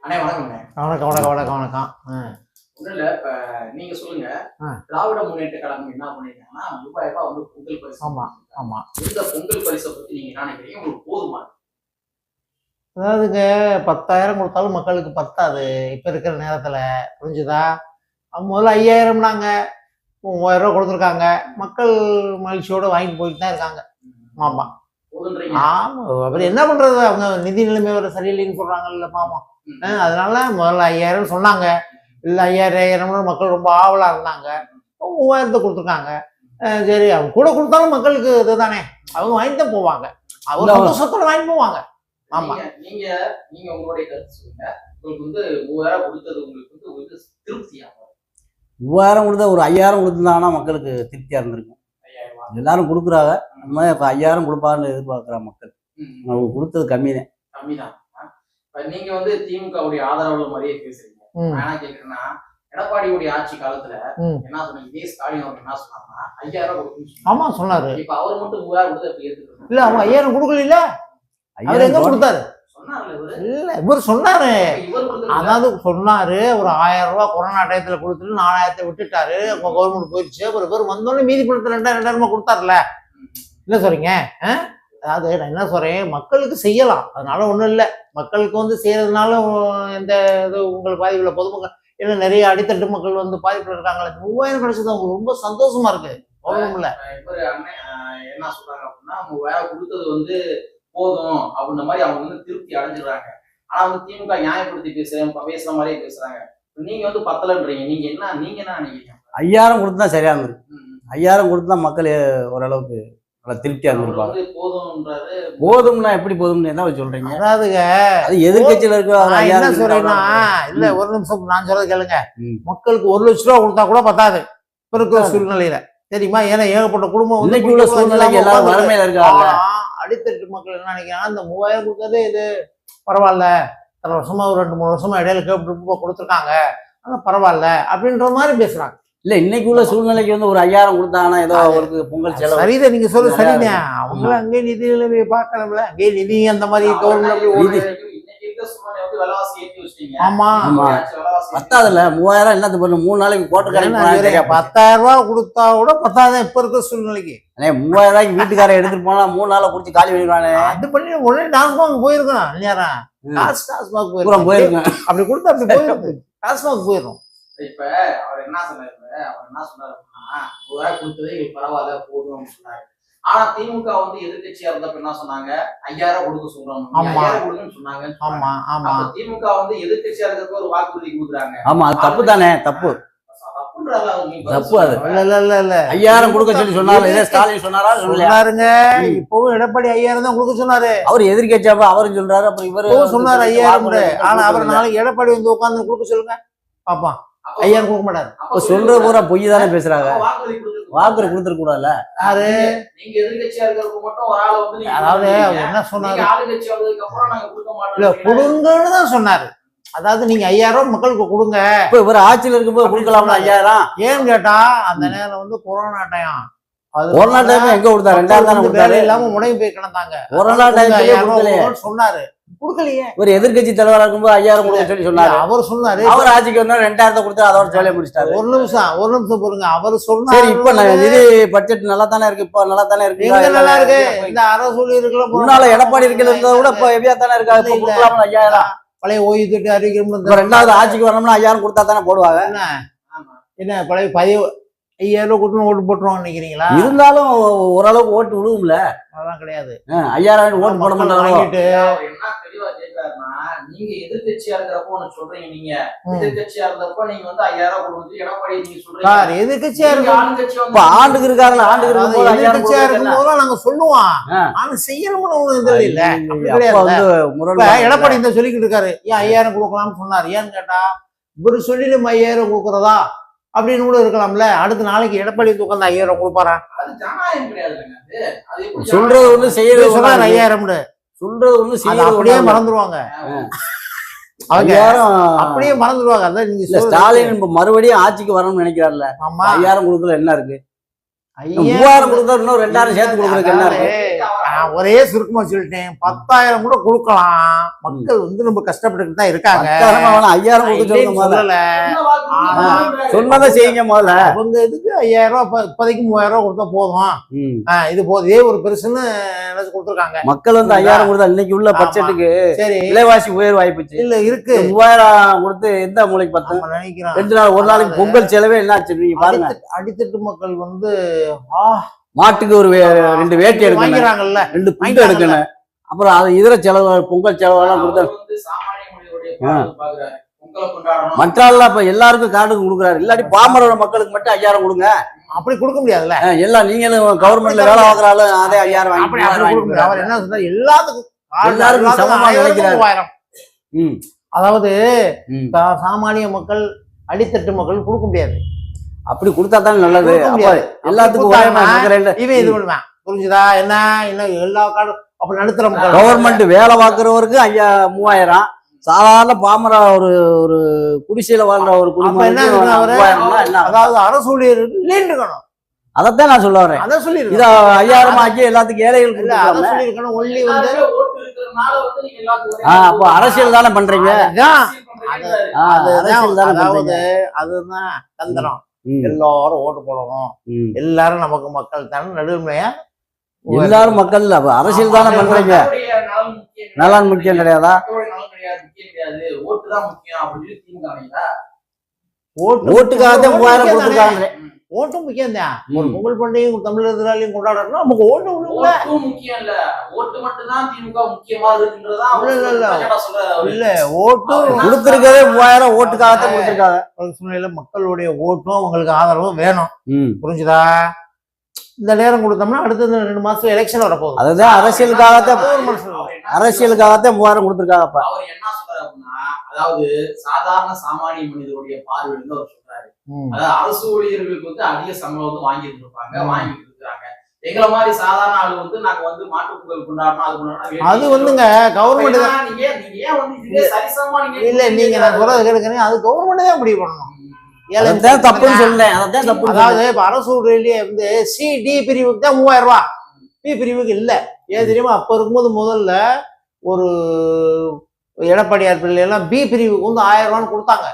அண்ணே வணக்கம்ண்ணே. வணக்கம் வணக்கம் வணக்கம் வணக்கம். ஒன்றும் இல்லை, இப்போ நீங்க சொல்லுங்க. திராவிட முன்னேற்ற கழகம் என்ன பண்ணிருக்காங்கன்னா ரூபாய் வந்து பொங்கல் பரிசு. ஆமா ஆமா. இந்த பொங்கல் பரிசை பத்தி நீங்க என்ன நினைக்கிறீங்க? உங்களுக்கு போதுமா? அதாவதுங்க 10,000 கொடுத்தாலும் மக்களுக்கு பத்தாது இப்ப இருக்கிற நேரத்துல, புரிஞ்சுதா? முதல்ல 5,000னாங்க, 3,000 ரூபா கொடுத்துருக்காங்க. மக்கள் மகிழ்ச்சியோட வாங்கிட்டு போயிட்டு தான் இருக்காங்க. ஆமா ஆமா. அப்புறம் என்ன பண்றது, அவங்க நிதி நிலைமை வர சரியில்லைன்னு சொல்றாங்கல்ல பாவம். அதனால முதல்ல 5,000 சொன்னாங்க. இல்லை 5,000 மக்கள் ரொம்ப ஆவலா இருந்தாங்க. 3,000 கொடுத்துருக்காங்க. சரி, அவங்க கூட கொடுத்தாலும் மக்களுக்கு இதுதானே, அவங்க வாங்கிட்டு தான் போவாங்க. அவங்க சந்தோஷத்தோட வாங்கிட்டு போவாங்க. ஆமா. நீங்க நீங்க உங்களுடைய கருத்து சொல்லுங்க. உங்களுக்கு வந்து 3,000 கொடுத்தது உங்களுக்கு வந்து திருப்தியா? 3,000 கொடுத்தா ஒரு 5,000 கொடுத்துருந்தாங்கன்னா மக்களுக்கு திருப்தியா இருந்திருக்கும். எல்லாரும் கொடுக்குறாங்க, அந்த மாதிரி இப்போ 5,000 கொடுப்பான்னு எதிர்பார்க்குற மக்கள். அவங்க கொடுத்தது கம்மிதான். நீங்க வந்து திமுகவுடைய ஆதரவாளர் மாதிரியே பேசுறீங்க. நான் என்ன கேக்குறேன்னா, எடப்பாடியுடைய ஆட்சி காலத்துல என்ன சொன்னீங்க? இதே ஸ்டாலின் அவங்க என்ன சொன்னாங்கன்னா 5,000 கொடுக்கணும். ஆமா சொன்னாரு. இப்ப அவர் மட்டும் 3,000 கொடுத்து எப்படி ஏத்துக்கணும்? இல்ல, அவங்க 5,000 கொடுக்கல. அவர் எங்க கொடுத்தாரு? இல்ல, இவர் சொன்னாரு. அதாவது சொன்னாரு, ஒரு 1,000 ரூபாய் கொரோனா டயத்துல கொடுத்துட்டு 4,000 விட்டுட்டாரு. உங்க கவர்மெண்ட் போயிடுச்சு. அப்புறம் இவர் வந்தோடனே மீதி பணத்தை 2,000 கொடுத்தாருல. என்ன சொல்றீங்க? அதாவது நான் என்ன சொல்றேன், மக்களுக்கு செய்யலாம், அதனால ஒண்ணும் இல்லை. மக்களுக்கு வந்து செய்யறதுனால எந்த இது உங்களுக்கு பாதிப்புல, பொதுமக்கள் ஏன்னா நிறைய அடித்தட்டு மக்கள் வந்து பாதிப்புல இருக்காங்களே. 3,000 கிடைச்சது அவங்களுக்கு ரொம்ப சந்தோஷமா இருக்கு. ஒண்ணுமில்ல. என்ன சொல்றாங்க அப்படின்னா, 3,000 கொடுத்தது வந்து போதும் அப்படின்ற மாதிரி அவங்க வந்து திருப்தி அடைஞ்சிடுறாங்க. ஆனா வந்து திமுக நியாயப்படுத்தி பேசுற மாதிரியே பேசுறாங்க. நீங்க வந்து பத்தலன்றீங்க. நீங்க என்ன நினைக்கிறீங்க? 5,000 கொடுத்தா சரியா இருந்தது. 5,000 கொடுத்தா மக்கள் ஓரளவுக்கு திருப்தியா இருந்திருப்பாங்க. போதும்னா எப்படி போதும்னு என்ன சொல்றீங்க? அதாவதுங்க, அது எதிர்கட்சியில இருக்க என்ன சொல்றேன்னா, இல்ல ஒரு நிமிஷம் நான் சொல்றது கேளுங்க. மக்களுக்கு 1,00,000 ரூபா கொடுத்தா கூட பத்தாது இப்ப இருக்கிற சூழ்நிலையில, தெரியுமா? ஏன்னா ஏகப்பட்ட குடும்பம் இன்னைக்கு உள்ள சூழ்நிலைக்கு எல்லாரும் வறுமையில இருக்காங்க. அடித்தட்டு மக்கள் என்ன நினைக்கிறாங்க, இந்த 3,000 கொடுத்ததே இது பரவாயில்ல, சில வருஷமா ஒரு 2-3 வருஷமா இடையில கேட்டு கொடுத்துருக்காங்க, ஆனா பரவாயில்ல அப்படின்ற மாதிரி பேசுறாங்க. இல்ல, இன்னைக்கு உள்ள சூழ்நிலைக்கு வந்து ஒரு 5,000 கொடுத்தாங்கன்னா ஏதோ அவருக்கு பொங்கல் செலவு. சரிதான், நீங்க சொல்ல சரிங்க. அவங்களும் அங்கே நிதி நிலைமையை பார்க்கணும்ல. அங்கே நிதி அந்த மாதிரி கவர்மெண்ட் ஆமா பத்தாதுல்ல. 3,000 என்னது பண்ணு? 3 நாளைக்கு போட்டு கிடையாது. 10,000 ரூபாய் கொடுத்தா கூட பத்தாதான் இப்ப இருக்க சூழ்நிலைக்கு. 3,000 ரூபாய்க்கு வீட்டுக்காரன் எடுத்துட்டு போனா 3 நாளை குடிச்சு காலி பண்ணிடுவானே. அது பண்ணி உடனே டாஸ்மாக் போயிருக்கோம். டாஸ்மாக் போயிருக்கேன். அப்படி கொடுத்தா அப்படி போயிருக்கு. டாஸ்மாக் போயிடும். இப்ப அவர் என்ன சொன்னாரு அப்படின்னா, 3,000 கொடுத்ததே பரவாயில்ல போதும் சொன்னாரு. ஆனா திமுக வந்து எதிர்கட்சியா இருந்தப்ப என்ன சொன்னாங்க? 5,000 கொடுக்க சொல்றாங்க, 5,000 கொடுங்கன்னு சொன்னாங்க. ஆமா ஆமா. திமுக வந்து எதிர்கட்சியா இருக்கப்ப ஒரு வாக்குறுதி கொடுக்குறாங்க. ஆமா, அது தப்பு தானே. தப்பு தப்பு. அது இல்ல 5,000 கொடுக்க சொல்லி சொன்னாரு. இதே ஸ்டாலின் சொன்னாரா? சொன்னாருங்க. இப்பவும் எடப்பாடி 5,000 தான் கொடுக்க சொன்னாரு. அவர் எதிர்கட்சியாப்ப அவரும் சொல்றாரு, அப்புறம் இவரு சொன்னாரு 5,000. ஆனா அவர் நாளைக்கு எடப்பாடி வந்து உட்கார்ந்து கொடுக்க சொல்லுங்க பாப்பா. 5,000 கொடுக்க மாட்டாரு. அப்ப சொல்ற பூரா பொய் தானே பேசுறாங்க. வாக்குறுதி கொடுத்துருக்க கூடாதுல்ல. யாரு? நீங்க எதிர்கட்சியா இருக்கிறப்ப மட்டும் ஒரு ஆளை வந்து அதாவது அவர் என்ன சொன்னாரு? ஆளுங்கட்சி வந்ததுக்கு அப்புறம் நாங்க கொடுக்க மாட்டோம். இல்ல, கொடுங்கன்னு தான் சொன்னாரு. அதாவது நீங்க 5,000 மக்களுக்கு கொடுங்க. இப்ப இவர் ஆட்சியில இருக்கும்போது கொடுக்கலாம்ல 5,000. ஏன்னு கேட்டா, அந்த நேரம் வந்து கொரோனா டைம். கொரோனா டைம் எங்க கொடுத்தாரு? 2,000 தானே கொடுத்தாரு. இல்லாம முடங்கி போய் கிடந்தாங்க. கொரோனா டைம் சொன்னாரு, கொடுக்கலையே. ஒரு எதிர்கட்சி தலைவரா இருக்கும்போது 5,000 கொடுக்க சொல்லி சொன்னாரு. அவர் சொன்னாரு. அவர் ஆட்சிக்கு வந்தா 2,000 கொடுத்து அதோட சொல்ல முடிச்சிட்டாரு. ஒரு நிமிஷம் பொறுங்க. அவர் சொன்னாரு. சரி, இப்ப நிதி பட்ஜெட் நல்லா தானே இருக்கு. இப்ப நல்லா தானே இருக்கு. நல்லா இருக்கு. இந்த அரசு இருக்கலாம். முன்னால எடப்பாடி இருக்கிறத விட இப்ப ஹெவியா தானே இருக்கா. இப்ப கொடுக்கலாம்ல 5,000. பழைய ஓய்வு திட்டம் அறிவிக்கணும். 2வது ஆட்சிக்கு வரணும்னா 5,000 கொடுத்தா தானே போடுவாங்க. என்ன பழைய 5,000 கொடுத்து ஓட்டு போட்டுருவாங்க நினைக்கிறீங்களா? இருந்தாலும் ஓரளவுக்கு ஓட்டு விடுவோம்ல. அதெல்லாம் கிடையாது. 5,000 ஓட்டு போட மாட்டாங்க. நீங்க எதிர்கட்சியா இருக்கிறப்போ ஒண்ணு சொல்றீங்க. நீங்க எதிர்கட்சியா இருந்தப்போ நீங்க வந்து 5,000 கொடுத்து எடப்பாடி நீங்க சொல்றீங்க. எதிர்கட்சியா இருக்கு. ஆண்டுக்கு இருக்காருல்ல. ஆண்டுக்கு எதிர்கட்சியா இருக்கும்போது நாங்க சொல்லுவோம். ஆனா செய்யணும்னு ஒண்ணு இது இல்ல. எடப்பாடி இந்த சொல்லிக்கிட்டு இருக்காரு. ஏன் 5,000 கொடுக்கலாம்னு சொன்னாரு. ஏன்னு கேட்டா, இவரு சொல்லி நம்ம 5,000 கொடுக்கறதா அப்படின்னு கூட இருக்கலாம்ல. அடுத்த நாளைக்கு எடப்பாடி உட்காந்து 5,000 கொடுப்பாரா? சொல்றது ஒண்ணு செய்யறது சொன்னாரு 5,000. சொல்றது ஒண்ணு செய்யறது அப்படியே மறந்துடுவாங்க. அப்படியே மறந்துடுவாங்க. அதான் நீங்க ஸ்டாலின் மறுபடியும் ஆட்சிக்கு வரணும்னு நினைக்கிறாருல்ல. 5,000 கொடுக்கல என்ன இருக்கு? 3,000 கொடுத்தா இன்னும் 2,000 சேர்த்து கொடுக்கறதுக்கு என்ன இருக்கு? நான் ஒரே சுருக்கமா சொல்லிட்டேன், 10,000 கூட கொடுக்கலாம். மக்கள் வந்து ரொம்ப கஷ்டப்பட்டு தான் இருக்காங்க. 5,000 கொடுக்க சொல்லுங்க முதல்ல. சொன்னதை செய்யுங்க முதல்ல. அவங்க இதுக்கு 5,000 ரூபாய் இப்போதைக்கு 3,000 ரூபாய் கொடுத்தா போதும், இது போதும், இதே ஒரு பெருசுன்னு நினைச்சு கொடுத்துருக்காங்க. மக்கள் வந்து 5,000 கொடுத்தா இன்னைக்கு உள்ள பட்ஜெட்டுக்கு சரி விலைவாசி உயர்வு ஆயிப்போச்சு. இல்ல இருக்கு 3,000 கொடுத்து எந்த மூளைக்கு பத்து நினைக்கிறேன். 2 நாள் ஒரு நாளைக்கு பொங்கல் செலவே என்னாச்சு நீங்க பாருங்க. அடித்தட்டு மக்கள் வந்து மாட்டுக்கு ஒரு 2 வேட்டி எடுக்கணும், வாங்கிறாங்கல்ல, 2 புண்டு எடுக்கணும், அப்புறம் அது இதர செலவு பொங்கல் செலவெல்லாம் கொடுத்தா மற்ற இப்ப எல்லாருக்கும் கார்டு கொடுக்குறாரு. இல்லாட்டி பாமர மக்களுக்கு மட்டும் 5,000 கொடுங்க. அப்படி கொடுக்க முடியாதுல்ல. எல்லாம் நீங்களும் கவர்மெண்ட்ல வேலை வாங்குறாலும் அதே 5,000 வாங்கி. அவர் என்ன சொல்றாரு, எல்லாத்துக்கும் சமமா நினைக்கிறாரு. அதாவது சாமானிய மக்கள் அடித்தட்டு மக்கள் கொடுக்க முடியாது. அப்படி கொடுத்தா தான் நல்லது. எல்லாத்துக்கும் இவன் இது பண்ணுவேன், புரிஞ்சுதா? என்ன என்ன எல்லா கார்டும் அப்ப நடுத்தர மக்கள். கவர்மெண்ட் வேலை பார்க்கறவருக்கு 3,000, சாதாரண பாமர ஒரு குடிசையில வாழ்ற ஒரு குடும்பம் என்ன, அதாவது அரசு ஊழியர்கள் இல்லைன்னு அதைத்தான் நான் சொல்ல வரேன். அதான் சொல்லி இத 5,000 ஆக்கி எல்லாத்துக்கும் ஏழைகள் சொல்லிருக்கணும். ஒன்லி வந்து அப்ப அரசியல் தானே பண்றீங்க. அதாவது அதுதான் தந்திரம். எல்லாரும் ஓட்டு போடணும், எல்லாரும் நமக்கு மக்கள் தானே நடுமையா, எல்லாரும் மக்கள் அரசியல் தானே பண்றீங்க. நலன் முக்கியம் கிடையாதா? ஓட்டுக்காக 3,000 கொடுத்துருக்காங்க. ஓட்டும் முக்கியம் தான். ஒரு பொங்கல் பண்டிகையும் தமிழ் எதிராளியும் கொண்டாடுறோம்னா நமக்கு ஓட்டு முக்கியம் இல்ல, ஓட்டு மட்டும் தான் திமுக முக்கியமா இருக்குன்றதா இல்ல. ஓட்டு கொடுத்திருக்கதே 3,000 ஓட்டுக்காகத்தான் கொடுத்திருக்காங்க. சூழ்நிலையில மக்களுடைய ஓட்டும் அவங்களுக்கு ஆதரவும் வேணும், புரிஞ்சுதா? இந்த நேரம் கொடுத்தோம்னா அடுத்த 2 மாசத்துல எலெக்ஷன் வரப்போகுது. அதுதான் அரசியலுக்காகத்தான் 3,000 கொடுத்திருக்காங்க. அவர் என்ன சொல்றாரு அப்படின்னா, அதாவது சாதாரண சாமானிய மனிதனுடைய பார்வையில அவர் சொல்றாரு, அதாவது அரசு ஊழியர்களுக்கு வந்து அதிக சம்பளம் வந்து வாங்கிட்டு இருப்பாங்க, வாங்கிட்டு இருக்காங்க. எங்களை மாதிரி சாதாரண ஆளு வந்து நாங்க வந்து மாட்டு பொங்கல் கொண்டாடணும், அது வந்துங்க கவர்மெண்ட் இல்ல. நீங்க நான் சொல்றது கேட்கிறேன், அது கவர்மெண்ட் தான் முடிவு பண்ணணும். தப்புன்னு சொல்றேன். அதாவது இப்ப அரசு ஊழியர்லயே வந்து சி டி பிரிவுக்கு தான் 3,000 ரூபாய், பி பிரிவுக்கு இல்ல. ஏன் தெரியுமா? அப்ப இருக்கும்போது முதல்ல ஒரு எடப்பாடியார் பிள்ளை எல்லாம் பி பிரிவுக்கு வந்து 1,000 ரூபான்னு கொடுத்தாங்க.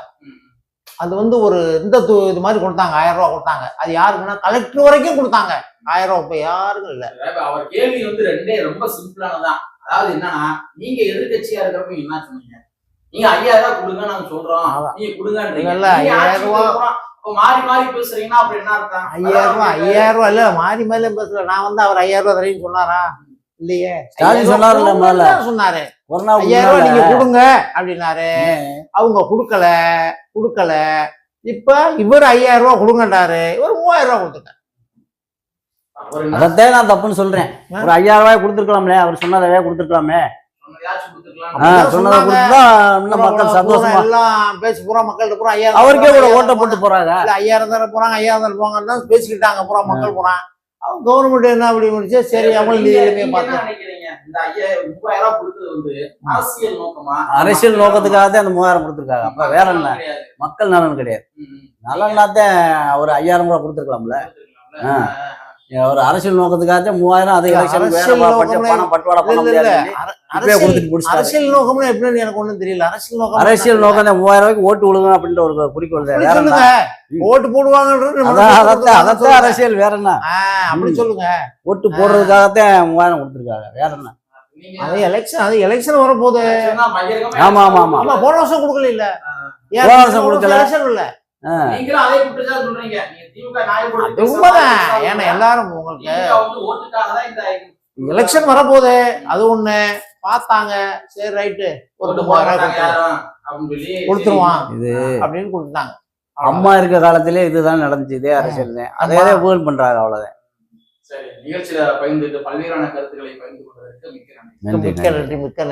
அது வந்து ஒரு இந்த இது மாதிரி கொடுத்தாங்க, 1,000 ரூபாய் கொடுத்தாங்க. அது யாருக்குன்னா கலெக்டர் வரைக்கும் கொடுத்தாங்க 1,000 ரூபாய். இப்ப யாருக்கும் இல்ல. அவர் கேள்வி வந்து ரெண்டே ரொம்ப சிம்பிளானதான். அதாவது என்னன்னா, நீங்க எதிர்கட்சியா இருக்கிறப்ப என்ன சொன்னீங்க, நீங்க 5,000 ரூபாய் கொடுங்க நாங்க சொல்றோம், நீங்க கொடுங்கன்றீங்க. 5,000 ரூபாய் மாறி மாறி பேசுறீங்கன்னா அப்படி என்ன அர்த்தம்? 5,000 ரூபாய் இல்ல, மாறி மாறி பேசல. நான் வந்து அவர் 5,000 ரூபாய் தரேன்னு சொன்னாரா? இல்லையே. ஸ்டாலின் சொன்னாரு, 5,000 ரூபாய் நீங்க கொடுங்க அப்படின்னாரு. அவங்க கொடுக்கல. இப்ப இவர் 5,000 ரூபாய் கொடுங்கன்றாரு, இவர் 3,000 ரூபாய் கொடுத்துட்டார். அதான் நான் தப்புன்னு சொல்றேன். ஒரு 5,000 ரூபாய் கொடுத்துருக்கலாம்ல, அவர் சொன்னதே கொடுத்துருக்கலாமே. மக்கள் சந்தோஷமா எல்லாம் பேசி பூரா மக்கள் பூரா 5,000 அவருக்கே கூட ஓட்ட போட்டு போறாங்க. 5,000 தர போறாங்க, 5,000 போங்க பேசிக்கிட்டாங்க பூரா மக்கள் பூரா. அவங்க கவர்மெண்ட் என்ன அப்படி முடிச்சு, சரி அவங்க பார்த்து அரசியல் நோக்கத்துக்காக தான் அந்த 3,000 கொடுத்துருக்காங்க. அப்ப வேற என்ன, மக்கள் நலன் கிடையாது. நலன்னாத்தான் ஒரு 5,000 ரூபாய் கொடுத்துருக்கலாம்ல. ஒரு அரசியல் நோக்கத்துக்காக 3,000, அது பணம் பட்டுவாடா பண்ண முடியாது. அரசியல் நோக்கம்னு எப்படின்னு எனக்கு ஒண்ணும் தெரியல. அரசியல் நோக்கம் 3,000 ரூபாய்க்கு ஓட்டு விழுங்க அப்படின்ற ஒரு குறிக்கோள். ஓட்டு போடுவாங்கன்றது அதான் அரசியல். வேற என்ன அப்படி சொல்லுங்க. ஓட்டு போடுறதுக்காகத்தான் 3,000 கொடுத்துருக்காங்க. வேற என்ன, அது எலெக்ஷன் வரப்போகுது. ஆமா ஆமா ஆமா. போன வருஷம் கொடுக்கல. இல்ல போன வருஷம் கொடுக்கல. இல்ல உண்மைதான். ஏன்னா எல்லாரும் உங்களுக்கு எலெக்ஷன் வரப்போகுது, அது ஒண்ணு பார்த்தாங்க. சரி ரைட்டு, ஒரு 3,000 கொடுத்துருவான் இது அப்படின்னு கொடுத்துட்டாங்க. அம்மா இருக்க காலத்திலே இதுதான் நடந்துச்சு. இதே அரசியல் தான், அதே ஊழல் பண்றாங்க. அவ்வளவுதான். சரி, நிகழ்ச்சியில பகிர்ந்துட்டு பல்வேறான கருத்துக்களை பகிர்ந்து கொண்டதற்கு மிக்க நன்றி. மிக்க நன்றி.